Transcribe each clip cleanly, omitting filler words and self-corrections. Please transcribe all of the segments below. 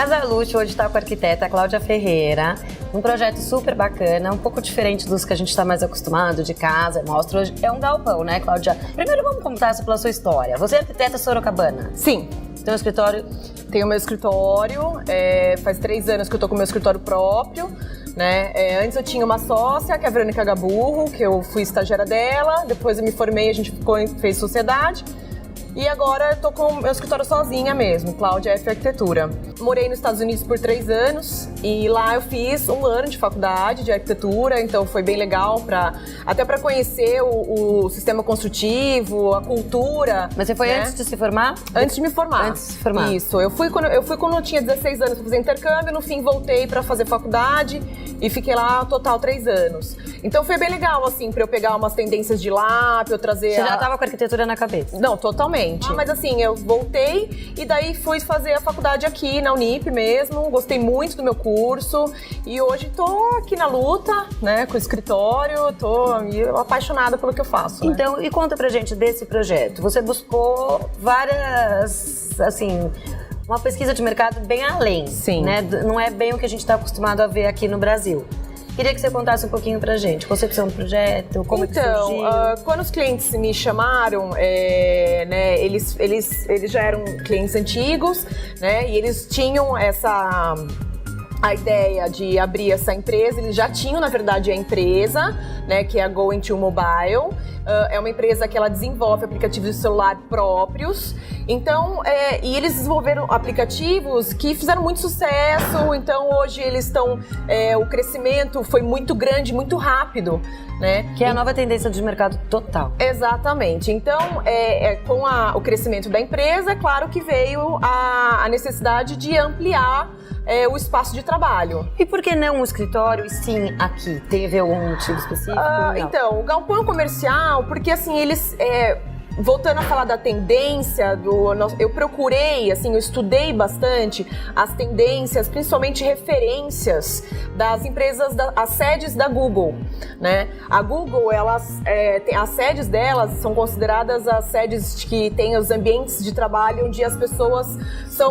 Casa Luxo hoje está com a arquiteta Cláudia Ferreira, um projeto super bacana, um pouco diferente dos que a gente está mais acostumado, de casa, mostra hoje. É um galpão, né, Cláudia? Primeiro vamos contar pela sua história. Você é arquiteta sorocabana? Sim. Tem um escritório? Tenho meu escritório, faz 3 anos que eu tô com meu escritório próprio, né? Antes eu tinha uma sócia, que é a Verônica Gaburro, que eu fui estagiária dela, depois eu me formei, a gente fez sociedade. E agora eu tô com o meu escritório sozinha mesmo, Cláudia F Arquitetura. Morei nos Estados Unidos por 3 anos e lá eu fiz 1 ano de faculdade de arquitetura, então foi bem legal até para conhecer o sistema construtivo, a cultura. Mas você foi antes de se formar? Antes de me formar. Antes de se formar. Isso. Eu fui quando eu tinha 16 anos para fazer intercâmbio, no fim voltei para fazer faculdade e fiquei lá total 3 anos. Então foi bem legal, assim, para eu pegar umas tendências de lá, para eu trazer. Você já tava com a arquitetura na cabeça? Não, totalmente. Mas assim, eu voltei e daí fui fazer a faculdade aqui na Unip mesmo, gostei muito do meu curso e hoje tô aqui na luta, né, com o escritório, tô apaixonada pelo que eu faço. Então, né? E conta pra gente desse projeto. Você buscou várias, assim, uma pesquisa de mercado bem além. Sim. Né? Não é bem o que a gente está acostumado a ver aqui no Brasil. Queria que você contasse um pouquinho pra gente, concepção do projeto, como é que surgiu. Quando os clientes me chamaram, né, eles já eram clientes antigos, né, e eles tinham a ideia de abrir essa empresa, eles já tinham, na verdade, a empresa, né, que é a Go2 Mobile. É uma empresa que ela desenvolve aplicativos de celular próprios. Então, e eles desenvolveram aplicativos que fizeram muito sucesso. Então, hoje eles estão... o crescimento foi muito grande, muito rápido, né? Que é a nova tendência de mercado total. Exatamente. Então, com o crescimento da empresa, é claro que veio a necessidade de ampliar o espaço de trabalho. E por que não um escritório e sim aqui? Teve algum motivo específico? Então, o galpão comercial, porque assim, eles... Voltando a falar da tendência, eu procurei, assim, eu estudei bastante as tendências, principalmente referências das empresas, as sedes da Google, né? A Google, as sedes delas são consideradas as sedes que têm os ambientes de trabalho onde as pessoas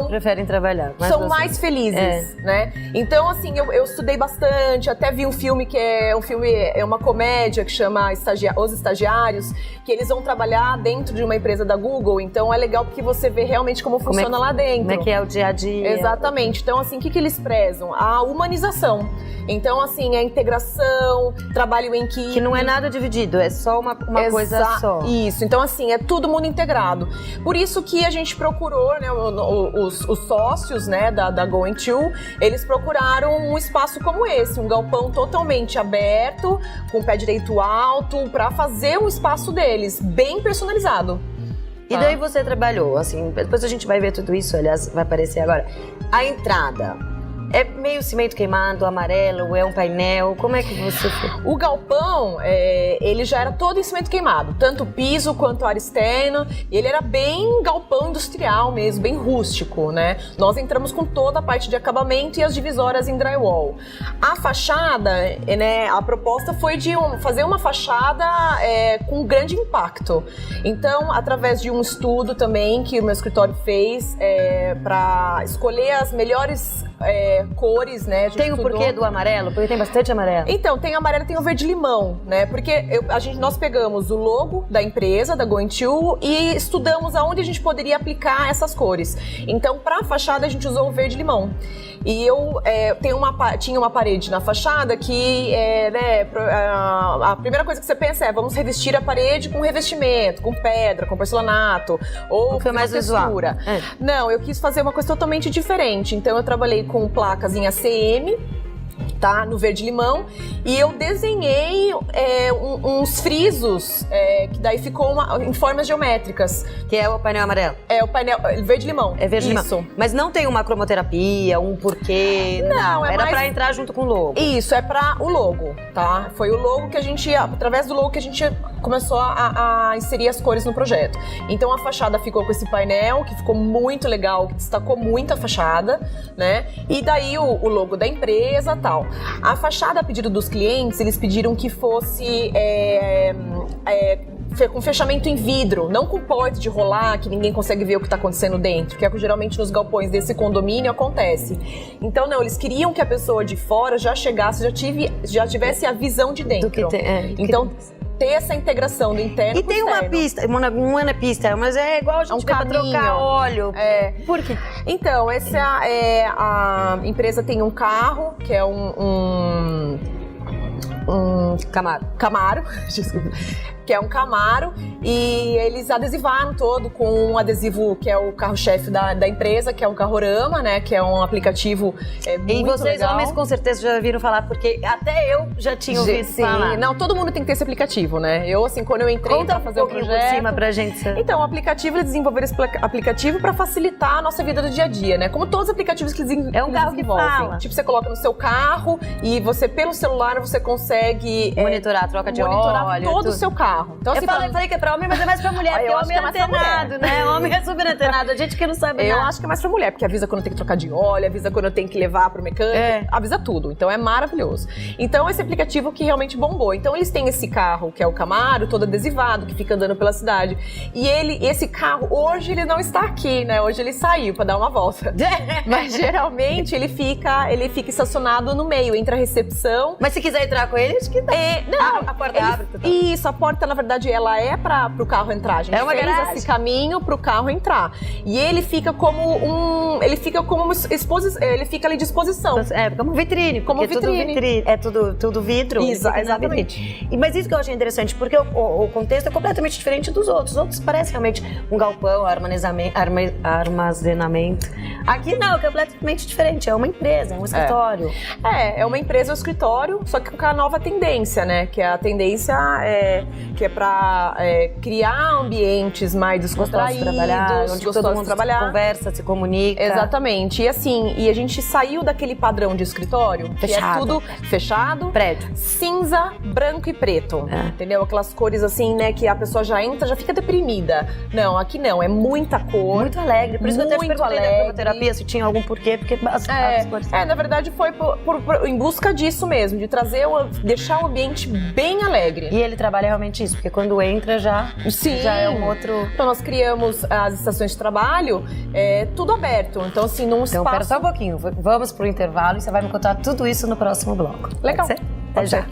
preferem trabalhar. São mais felizes, né? Então, assim, eu estudei bastante, até vi um filme que é uma comédia que chama Os Estagiários, que eles vão trabalhar dentro de uma empresa da Google, então é legal porque você vê realmente como funciona lá dentro. Como é que é o dia a dia. Exatamente. Então, assim, o que eles prezam? A humanização. Então, assim, a integração, trabalho em equipe. Que não é nada dividido, é só uma coisa só. Isso. Então, assim, é todo mundo integrado. Por isso que a gente procurou, né, os sócios, né, da Go2, eles procuraram um espaço como esse, um galpão totalmente aberto, com o pé direito alto, para fazer um espaço deles, bem personalizado. E daí você trabalhou, assim, depois a gente vai ver tudo isso, aliás, vai aparecer agora. A entrada é meio cimento queimado, amarelo, é um painel, como é que você fez? O galpão, ele já era todo em cimento queimado, tanto o piso quanto a área externa, ele era bem galpão industrial mesmo, bem rústico, né? Nós entramos com toda a parte de acabamento e as divisórias em drywall. A fachada, né, a proposta foi de fazer uma fachada com grande impacto. Então, através de um estudo também que o meu escritório fez para escolher as melhores cores, né? Tem o porquê do amarelo? Porque tem bastante amarelo. Então, tem amarelo e tem o verde-limão, né? Porque nós pegamos o logo da empresa, da Go2, e estudamos aonde a gente poderia aplicar essas cores. Então, para a fachada, a gente usou o verde-limão. E tinha uma parede na fachada que, a primeira coisa que você pensa é, vamos revestir a parede com revestimento, com pedra, com porcelanato, ou foi mais visual. Não, eu quis fazer uma coisa totalmente diferente. Então, eu trabalhei com placas em ACM, tá? No verde-limão. E eu desenhei uns frisos, que daí ficou em formas geométricas. Que é o painel amarelo? É o painel verde-limão. É verde-limão. Isso. Mas não tem uma cromoterapia, um porquê? Não, era pra entrar junto com o logo. Isso, é pra o logo, tá? Foi o logo que a gente, através do logo que a gente começou a inserir as cores no projeto. Então a fachada ficou com esse painel, que ficou muito legal, que destacou muito a fachada, né? E daí o logo da empresa e tal. A fachada, a pedido dos clientes, eles pediram que fosse com fechamento em vidro, não com porta de rolar, que ninguém consegue ver o que está acontecendo dentro, que é o que geralmente nos galpões desse condomínio acontece. Então, não, eles queriam que a pessoa de fora já chegasse, já tivesse a visão de dentro. Então, ter essa integração do interno e com o tem uma externo. pista, não é pista, mas é igual a gente vê pra trocar óleo. Por quê? Então, a empresa tem um carro, que é um Camaro, desculpa, que é um Camaro, e eles adesivaram todo com um adesivo que é o carro-chefe da empresa, que é o Carrorama, né, que é um aplicativo muito legal. E vocês, legal. Homens, com certeza já viram falar, porque até eu já tinha ouvido falar. Não, todo mundo tem que ter esse aplicativo, né? Eu, assim, quando eu entrei pra fazer o projeto... por cima pra gente. Então, o aplicativo, eles desenvolveram esse aplicativo pra facilitar a nossa vida do dia a dia, né? Como todos os aplicativos que eles É um carro que fala. Tipo, você coloca no seu carro e você, pelo celular, você consegue... monitorar a troca de óleo. Monitorar todo o seu carro. Então, assim, eu falei que é pra homem, mas é mais pra mulher, porque homem é antenado, né? Homem é super antenado, a gente que não sabe nada. Eu acho que é mais pra mulher, porque avisa quando tem que trocar de óleo, avisa quando tem que levar pro mecânico, avisa tudo. Então, é maravilhoso. Então, esse aplicativo que realmente bombou. Então, eles têm esse carro, que é o Camaro, todo adesivado, que fica andando pela cidade. E esse carro, hoje, ele não está aqui, né? Hoje ele saiu pra dar uma volta. Mas, geralmente, ele fica estacionado no meio, entre a recepção... Mas se quiser entrar com ele, acho que dá. Não, a porta abre. Isso, a porta, na verdade, ela é pro carro entrar. A gente uma fez garagem. esse caminho pro carro entrar. E ele fica como ele fica ali de exposição. Como vitrine. Como vitrine. É tudo vidro. Exatamente. Mas isso que eu achei interessante, porque o contexto é completamente diferente dos outros. Os outros parecem realmente um galpão, armazenamento. Aqui não, é completamente diferente. É uma empresa, é um escritório. É uma empresa, um escritório, só que com a nova tendência, né? Que a tendência que é pra criar ambientes mais descontraídos, onde todo mundo conversa, se comunica. Exatamente. E assim, a gente saiu daquele padrão de escritório, que é tudo fechado, prédio, cinza, branco e preto. Entendeu? Aquelas cores assim, né, que a pessoa já entra, já fica deprimida. Não, aqui não, é muita cor. Muito alegre. Por isso que eu até te perguntei da cromoterapia se tinha algum porquê, porque as cores... na verdade foi em busca disso mesmo, de deixar o ambiente bem alegre. E ele trabalha realmente isso, porque quando entra já é um outro... Então nós criamos as estações de trabalho, tudo aberto. Então assim, num espaço... Então pera só um pouquinho, vamos pro intervalo e você vai me contar tudo isso no próximo bloco. Legal. Pode ser? Até já.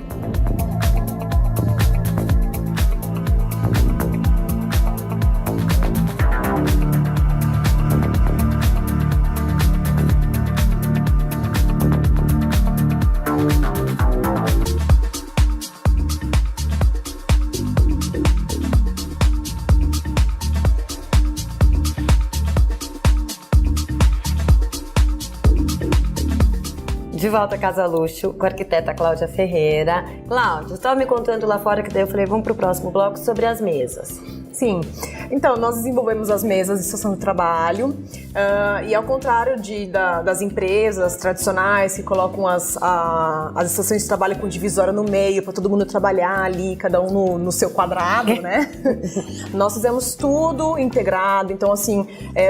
De volta à Casa Luxo, com a arquiteta Cláudia Ferreira. Cláudia, você estava me contando lá fora, que daí eu falei, vamos pro próximo bloco, sobre as mesas. Sim. Então, nós desenvolvemos as mesas de estação de trabalho e ao contrário das empresas tradicionais que colocam as estações de trabalho com divisória no meio para todo mundo trabalhar ali, cada um no seu quadrado, né? Nós fizemos tudo integrado, então assim,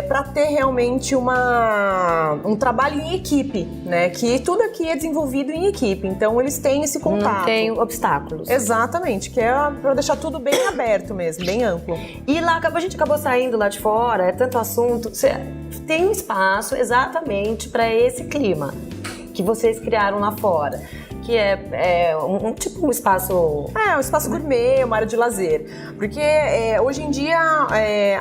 para ter realmente um trabalho em equipe, né? Que tudo aqui é desenvolvido em equipe, então eles têm esse contato. Não tem obstáculos. Exatamente, que é para deixar tudo bem aberto mesmo, bem amplo. E lá, a gente acabou saindo lá de fora, é tanto assunto. Tem um espaço exatamente para esse clima que vocês criaram lá fora. Que é um espaço... um espaço gourmet, uma área de lazer. Porque hoje em dia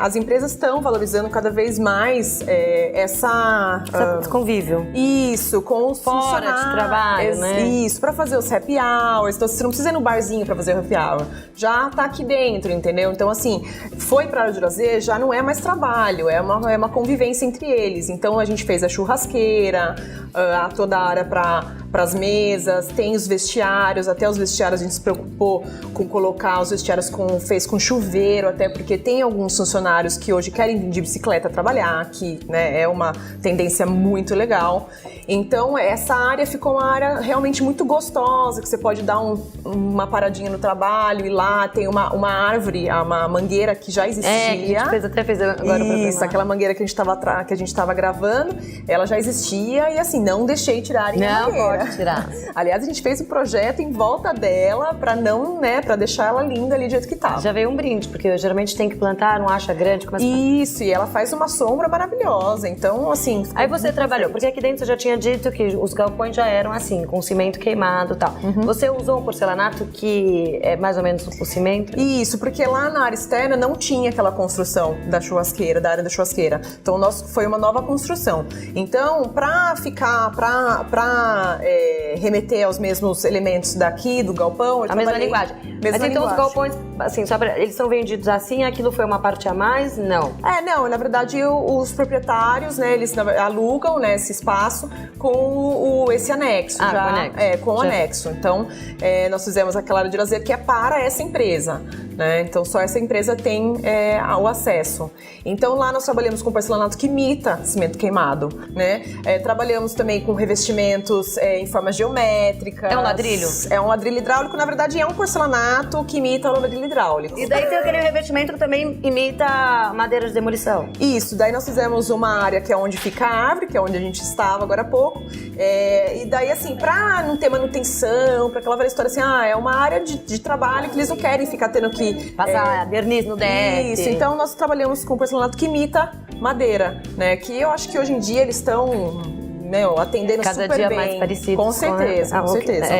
as empresas estão valorizando cada vez mais esse convívio. Isso, com os fora de trabalho, né? Isso, para fazer os happy hours. Então você não precisa ir no barzinho para fazer o happy hour. Já tá aqui dentro, entendeu? Então assim, foi para a área de lazer, já não é mais trabalho, é uma convivência entre eles. Então a gente fez a churrasqueira, toda a área para as mesas, tem os vestiários, até os vestiários a gente se preocupou com colocar os vestiários fez com chuveiro, até porque tem alguns funcionários que hoje querem vir de bicicleta trabalhar, que né, é uma tendência muito legal. Então essa área ficou uma área realmente muito gostosa, que você pode dar uma paradinha no trabalho e lá tem uma árvore, uma mangueira que já existia. Que a gente fez agora. Isso, aquela mangueira que a gente estava gravando, ela já existia e assim, não deixei tirarem a mangueira. que tirar. Aliás, a gente fez um projeto em volta dela pra não, né, pra deixar ela linda ali do jeito que tava. Já veio um brinde, porque geralmente tem que plantar, não acha grande. Começa Isso, e ela faz uma sombra maravilhosa. Então, assim... Aí você trabalhou, porque aqui dentro você já tinha dito que os galpões já eram assim, com cimento queimado e tal. Você usou um porcelanato que é mais ou menos o cimento? Isso, porque lá na área externa não tinha aquela construção da churrasqueira, da área da churrasqueira. Então, foi uma nova construção. Então, pra remeter aos mesmos elementos daqui, do galpão... A mesma linguagem. Mas então linguagem. os galpões, assim, eles são vendidos assim, aquilo foi uma parte a mais? Não. Não, na verdade os proprietários, né, eles alugam, né, esse espaço com esse anexo. Com anexo. Com o anexo. Então, nós fizemos aquela área de lazer que é para essa empresa, né? Então, só essa empresa tem o acesso. Então, lá nós trabalhamos com porcelanato que imita cimento queimado, né? Trabalhamos também com revestimentos em formas geométricas. É um ladrilho? É um ladrilho hidráulico, na verdade é um porcelanato que imita o ladrilho hidráulico. E daí tem aquele revestimento que também imita madeira de demolição. Isso, daí nós fizemos uma área que é onde fica a árvore, que é onde a gente estava agora há pouco. E daí, assim, pra não ter manutenção, pra aquela velha história assim, é uma área de trabalho que eles não querem ficar tendo que... Passar verniz no deck. Isso, então nós trabalhamos com porcelanato que imita madeira, né? Que eu acho que hoje em dia eles estão, né, atendendo cada super dia bem. mais parecidos. Com certeza, com certeza.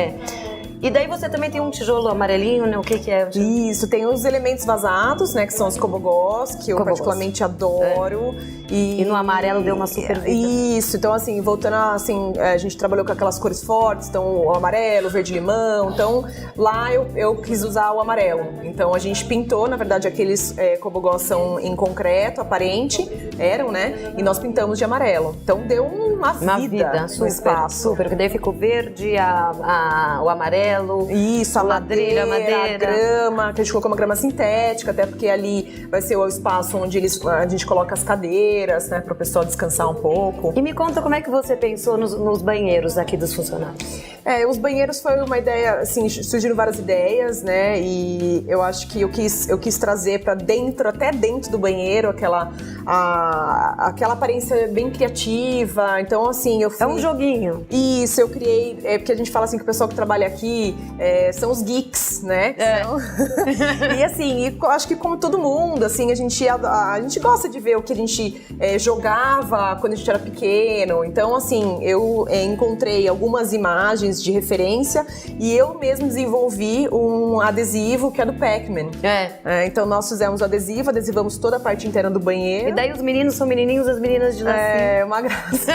E daí você também tem um tijolo amarelinho, né? O que é? Isso, tem os elementos vazados, né? Que são os cobogós, que eu particularmente adoro. E no amarelo deu uma super vida. Isso, então assim, voltando assim, a gente trabalhou com aquelas cores fortes, então o amarelo, o verde-limão. Então lá eu quis usar o amarelo. Então a gente pintou, na verdade, aqueles cobogós são em concreto, aparente, eram, né? E nós pintamos de amarelo. Então deu uma vida super, no espaço. Super, porque daí ficou verde, o amarelo. Isso, a madeira, a grama, que a gente colocou uma grama sintética, até porque ali vai ser o espaço onde a gente coloca as cadeiras, né, para o pessoal descansar um pouco. E me conta como é que você pensou nos banheiros aqui dos funcionários? Os banheiros foi uma ideia, assim, surgiram várias ideias, né, e eu acho que eu quis trazer para dentro, até dentro do banheiro, aquela aparência bem criativa. Então, assim, eu fui... É um joguinho. Isso, eu criei, porque a gente fala assim que o pessoal que trabalha aqui são os geeks, né? E assim, eu acho que como todo mundo, assim, a gente gosta de ver o que a gente jogava quando a gente era pequeno. Então, assim, eu encontrei algumas imagens de referência e eu mesmo desenvolvi um adesivo que é do Pac-Man. Então, nós fizemos o adesivo, adesivamos toda a parte interna do banheiro. E daí os meninos são menininhos, as meninas de lá. Uma graça.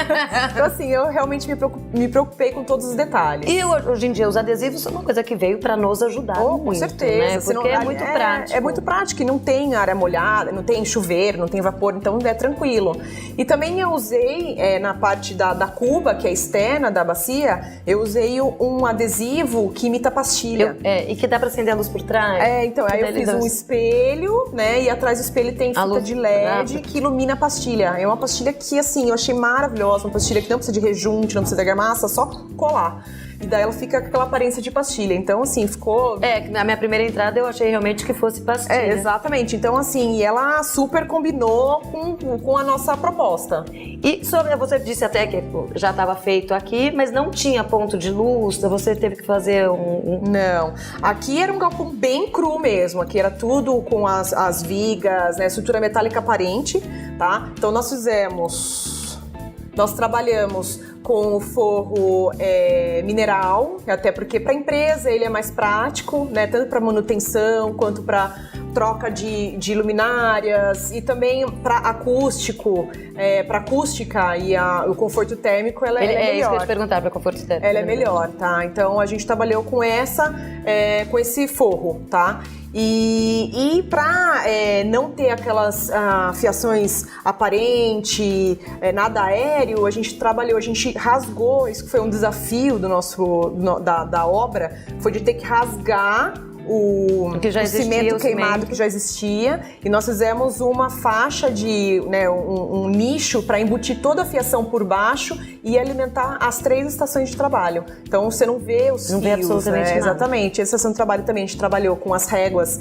Então, assim, eu realmente me preocupei com todos os detalhes. E hoje em dia, os adesivos são uma coisa que veio pra nos ajudar muito, com certeza. né? Porque é muito prático. É muito prático e não tem área molhada, não tem chuveiro, não tem vapor, então é tranquilo. E também eu usei, na parte da cuba, que é externa da bacia, eu usei um adesivo que imita pastilha. E que dá pra acender a luz por trás. Então, aí eu fiz um espelho, né, e atrás do espelho tem fita de LED que ilumina a pastilha. É uma pastilha que, assim, eu achei maravilhosa, uma pastilha que não precisa de rejunte, não precisa de argamassa, só colar. E daí ela fica com aquela aparência de pastilha. Então, assim, ficou... Na minha primeira entrada eu achei realmente que fosse pastilha. Exatamente. Então, assim, ela super combinou com a nossa proposta. E você disse até que já estava feito aqui, mas não tinha ponto de luz, você teve que fazer Não. Aqui era um galpão bem cru mesmo. Aqui era tudo com as vigas, né? Estrutura metálica aparente, tá? Então, nós trabalhamos com o forro mineral, até porque para a empresa ele é mais prático, né? Tanto para manutenção quanto para troca de luminárias e também para acústico, para acústica e o conforto térmico ela é melhor. É isso que eu ia te perguntar, para conforto térmico. Ela é melhor, tá? Então a gente trabalhou com com esse forro, tá? E para não ter aquelas fiações aparentes, nada aéreo, a gente rasgou, isso foi um desafio da obra, foi de ter que rasgar Que cimento queimado que já existia, e nós fizemos uma faixa de, né, um nicho para embutir toda a fiação por baixo e alimentar as 3 estações de trabalho. Então você não vê os fios, vê absolutamente nada. Exatamente. Essa estação de trabalho também a gente trabalhou com as réguas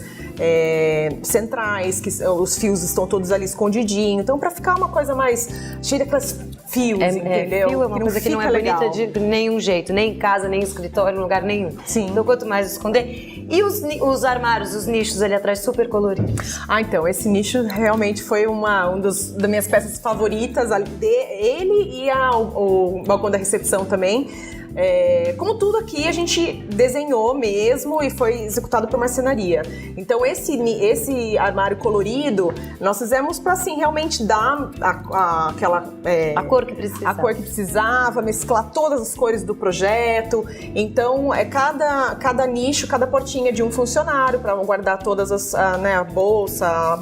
centrais, que os fios estão todos ali escondidinhos. Então para ficar uma coisa mais cheia daquelas fios, entendeu? Fio é uma coisa que não é bonita de nenhum jeito, nem em casa, nem em escritório, em lugar nenhum. Sim. Então quanto mais esconder. E os armários, os nichos ali atrás super coloridos? Então, esse nicho realmente foi das minhas peças favoritas, ele e o balcão da recepção também. Como tudo aqui, a gente desenhou mesmo e foi executado por marcenaria. Então, esse armário colorido, nós fizemos para, assim, realmente dar aquela... a cor que precisava. A cor que precisava, mesclar todas as cores do projeto. Então, cada nicho, cada portinha de um funcionário para guardar todas a bolsa,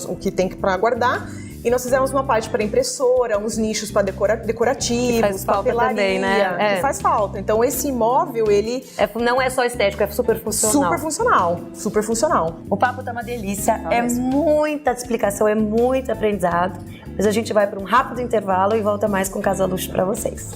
o que tem para guardar. E nós fizemos uma parte para impressora, uns nichos para decorativos, papelaria, também, né? Que faz falta. Então esse imóvel, ele... não é só estético, é super funcional. Super funcional, super funcional. O papo tá uma delícia, muita explicação, é muito aprendizado. Mas a gente vai para um rápido intervalo e volta mais com Casa Luxo para vocês.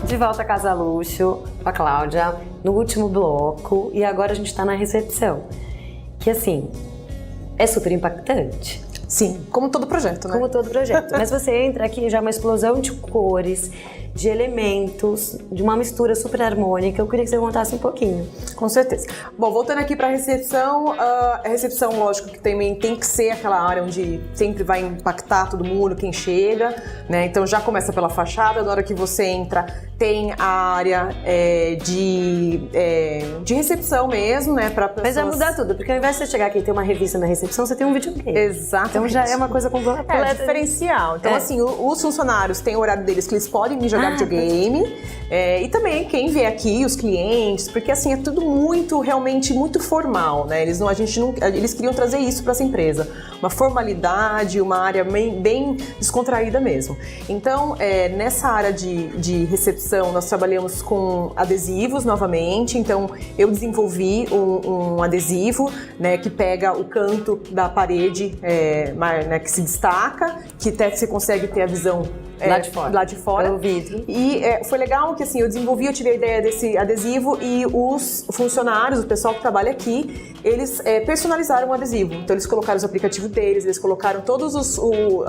De volta a Casa Luxo, com a Cláudia, no último bloco, e agora a gente está na recepção. Que assim, é super impactante. Sim, como todo projeto, né? Como todo projeto. Mas você entra aqui já é uma explosão de cores, de elementos, de uma mistura super harmônica. Eu queria que você contasse um pouquinho. Com certeza. Bom, voltando aqui para a recepção, lógico que também tem que ser aquela área onde sempre vai impactar todo mundo, quem chega, né? Então já começa pela fachada, na hora que você entra tem a área de recepção mesmo, né? Pra pessoas... Mas vai mudar tudo, porque ao invés de você chegar aqui e ter uma revista na recepção, você tem um videogame. Exatamente. Então já é uma coisa completa. É diferencial. Então assim, os funcionários têm o horário deles que eles podem vir jogar videogame, e também quem vê aqui, os clientes, porque assim, é tudo realmente muito formal, né? Eles queriam trazer isso para essa empresa. Uma formalidade, uma área bem descontraída mesmo. Então, nessa área de recepção, nós trabalhamos com adesivos novamente. Então, eu desenvolvi um adesivo, né, que pega o canto da parede, né, que se destaca, que até você consegue ter a visão lá de fora. Pelo vidro. E foi legal que assim, eu tive a ideia desse adesivo e os funcionários, o pessoal que trabalha aqui, eles personalizaram o adesivo. Então eles colocaram os aplicativos deles, eles colocaram todos o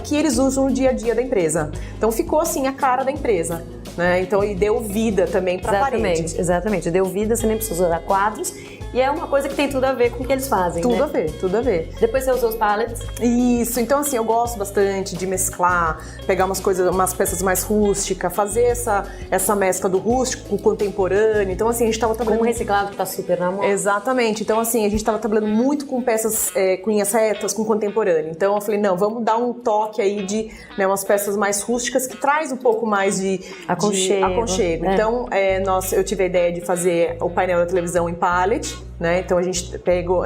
que eles usam no dia a dia da empresa. Então ficou assim a cara da empresa, né? Então e deu vida também para a parede. Exatamente, deu vida, você nem precisa usar quadros. E é uma coisa que tem tudo a ver com o que eles fazem, Tudo a ver, tudo a ver. Depois você usou os pallets. Isso, então assim, eu gosto bastante de mesclar, pegar umas peças mais rústicas, fazer essa mescla do rústico com o contemporâneo. Então assim, a gente tava trabalhando... Com o reciclado que tá super na moda. Exatamente, então assim, a gente tava trabalhando muito com peças com linhas retas, com contemporâneo. Então eu falei, não, vamos dar um toque aí de umas peças mais rústicas que traz um pouco mais de aconchego. Então eu tive a ideia de fazer o painel da televisão em pallet, né? Então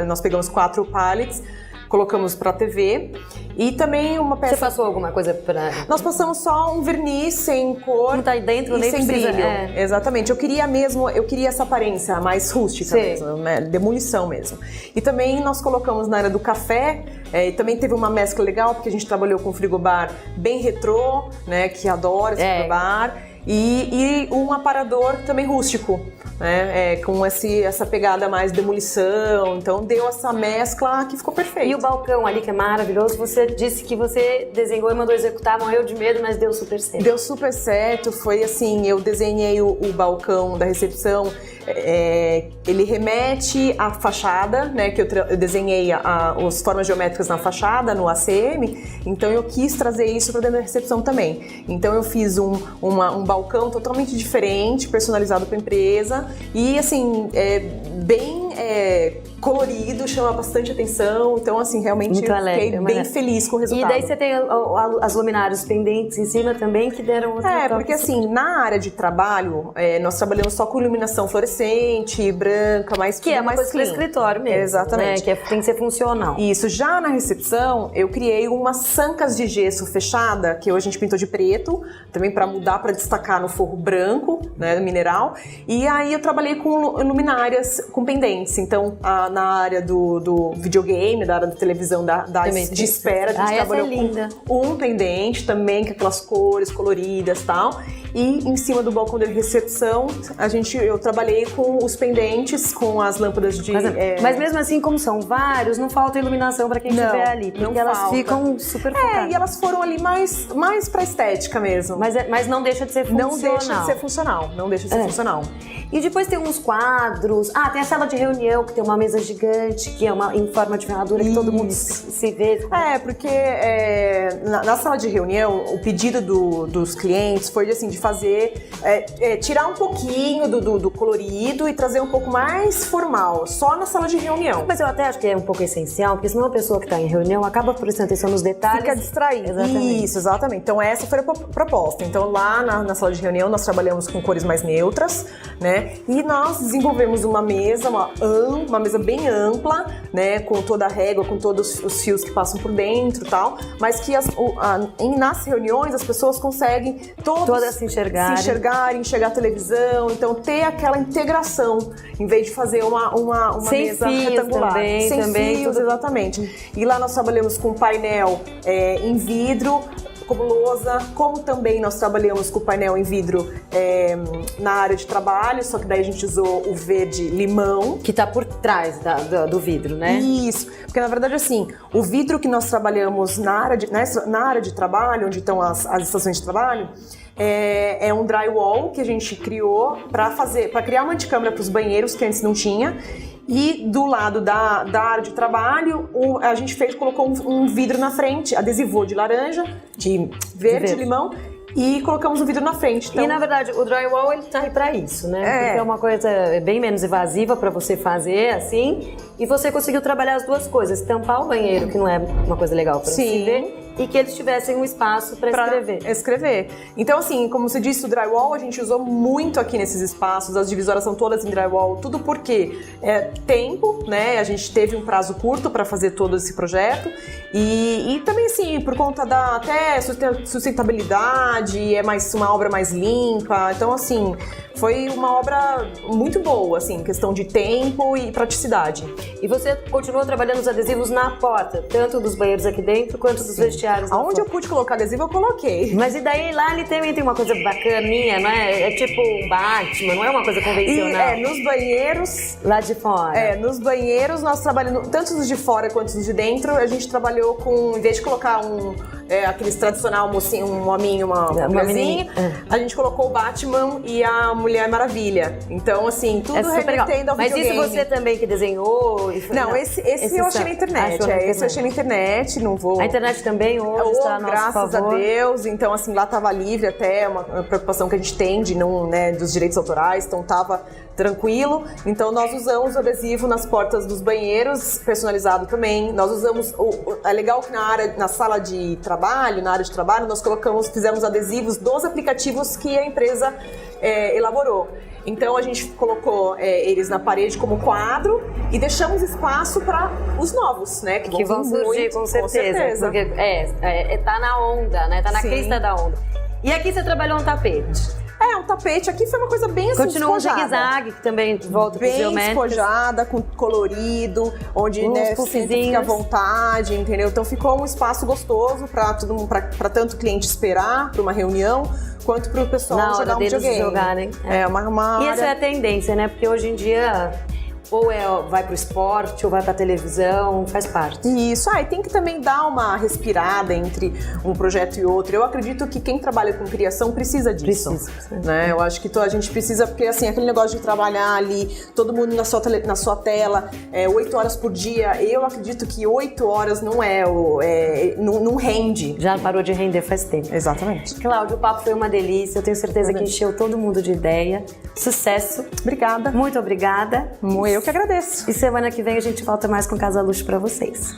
nós pegamos 4 pallets, colocamos para TV e também uma peça... Você passou alguma coisa para... Nós passamos só um verniz sem cor. Não tá aí dentro, e nem sem precisa, brilho. Exatamente. Eu queria essa aparência mais rústica mesmo, né? Demolição mesmo. E também nós colocamos na área do café, e também teve uma mescla legal, porque a gente trabalhou com frigobar bem retrô, né? Que adora esse frigobar. E um aparador também rústico, né? Com essa pegada mais demolição. Então deu essa mescla que ficou perfeita. E o balcão ali, que é maravilhoso, você disse que você desenhou e mandou executar, morreu de medo, mas deu super certo. Deu super certo, foi assim, eu desenhei o balcão da recepção ele remete à fachada, né, que eu desenhei as formas geométricas na fachada, no ACM, então eu quis trazer isso para dentro da recepção também. Então eu fiz um balcão totalmente diferente, personalizado para a empresa e assim, bem colorido, chama bastante atenção, então assim, realmente fiquei bem feliz com o resultado. E daí você tem as luminárias pendentes em cima também, que deram outro toque. Porque assim, na área de trabalho, nós trabalhamos só com iluminação fluorescente, branca, mais que é uma coisa para escritório mesmo. Exatamente. Né? Que tem que ser funcional. Isso. Já na recepção, eu criei umas sancas de gesso fechada, que hoje a gente pintou de preto, também para mudar, para destacar no forro branco, né, mineral. E aí eu trabalhei com luminárias com pendentes. Então, na área do videogame, da área da televisão, de espera, a gente trabalhou com um pendente também, com aquelas cores coloridas e tal. E em cima do balcão de recepção, eu trabalhei com os pendentes, com as lâmpadas de... Mas mesmo assim, como são vários, não falta iluminação para quem estiver ali. Porque elas ficam super focadas. E elas foram ali mais pra estética mesmo. Mas não deixa de ser funcional. Não deixa de ser funcional. Não deixa de ser funcional. E depois tem uns quadros. Tem a sala de reunião, que tem uma mesa gigante, que é em forma de ferradura, que todo mundo se vê. Porque na sala de reunião, o pedido dos clientes foi assim, de fazer, tirar um pouquinho do colorido e trazer um pouco mais formal, só na sala de reunião. Mas eu até acho que é um pouco essencial, porque senão a pessoa que está em reunião acaba prestando atenção nos detalhes. Fica distraída. Exatamente. Isso, exatamente. Então essa foi a proposta. Então lá na sala de reunião nós trabalhamos com cores mais neutras, né? E nós desenvolvemos uma mesa mesa bem ampla, né? Com toda a régua, com todos os fios que passam por dentro e tal, mas que nas reuniões as pessoas conseguem todas se enxergar a televisão, então ter aquela integração, em vez de fazer uma mesa retangular. Sem fios, exatamente. E lá nós trabalhamos com painel em vidro, como lousa, como também nós trabalhamos com o painel em vidro na área de trabalho, só que daí a gente usou o verde limão. Que tá por trás do vidro, né? Isso, porque na verdade assim, o vidro que nós trabalhamos na área de trabalho, onde estão as estações de trabalho, é um drywall que a gente criou para criar uma anticâmara para os banheiros, que antes não tinha. E do lado da área de trabalho, a gente colocou um vidro na frente, adesivou de laranja, de verde, limão, e colocamos o vidro na frente. Então... E na verdade, o drywall ele tá aí pra isso, né? Porque é uma coisa bem menos invasiva pra você fazer, assim, e você conseguiu trabalhar as duas coisas, tampar o banheiro, que não é uma coisa legal pra se ver, e que eles tivessem um espaço para escrever. Então, assim, como você disse, o drywall a gente usou muito aqui nesses espaços, as divisórias são todas em drywall, tudo porque tempo, né? A gente teve um prazo curto para fazer todo esse projeto e também, assim, por conta da até sustentabilidade, uma obra mais limpa, então, assim, foi uma obra muito boa, assim, questão de tempo e praticidade. E você continuou trabalhando os adesivos na porta, tanto dos banheiros aqui dentro quanto dos vestiários. Aonde eu pude colocar adesivo, eu coloquei. Mas e daí lá ele também tem uma coisa bacaninha, não é? É tipo um Batman, não é uma coisa convencional. Nos banheiros... Lá de fora. Nos banheiros nós trabalhamos, tanto os de fora quanto os de dentro, a gente trabalhou com, em vez de colocar aqueles tradicional mocinho, um hominho, uma mulherzinha, a gente colocou o Batman e a Mulher Maravilha. Então, assim, tudo remetendo ao videogame. Mas isso você também que desenhou? Não, esse eu achei na internet. Esse eu achei na internet, não vou... A internet também hoje está a nosso graças favor. a Deus. Então, assim, lá estava livre até, uma preocupação que a gente tem de não, né, dos direitos autorais, então estava tranquilo. Então, nós usamos o adesivo nas portas dos banheiros, personalizado também. Nós usamos... É legal que na área de trabalho, nós fizemos adesivos dos aplicativos que a empresa elaborou. Então a gente colocou eles na parede como quadro e deixamos espaço para os novos, né? Que vão surgir, com certeza. Porque tá na onda, né? Tá na crista da onda. E aqui você trabalhou um tapete. Um tapete aqui foi uma coisa bem assim, continua despojada. Um zigue-zague, que também volta para os geométricos. Bem despojada, com colorido, onde você fica à vontade, entendeu? Então ficou um espaço gostoso para tanto cliente esperar para uma reunião, quanto para o pessoal jogar um videogame. Jogarem. Uma e essa é a tendência, né? Porque hoje em dia Ou vai pro esporte, ou vai pra televisão, faz parte. Isso, e tem que também dar uma respirada entre um projeto e outro. Eu acredito que quem trabalha com criação precisa disso. Precisa. Né? Eu acho que a gente precisa, porque assim, aquele negócio de trabalhar ali, todo mundo na sua tela, 8 horas por dia, eu acredito que 8 horas não não rende. Já parou de render faz tempo. Exatamente. Cláudia, o papo foi uma delícia, eu tenho certeza que encheu todo mundo de ideia. Sucesso. Obrigada. Muito obrigada. Eu que agradeço. E semana que vem a gente volta mais com Casa Luxo pra vocês.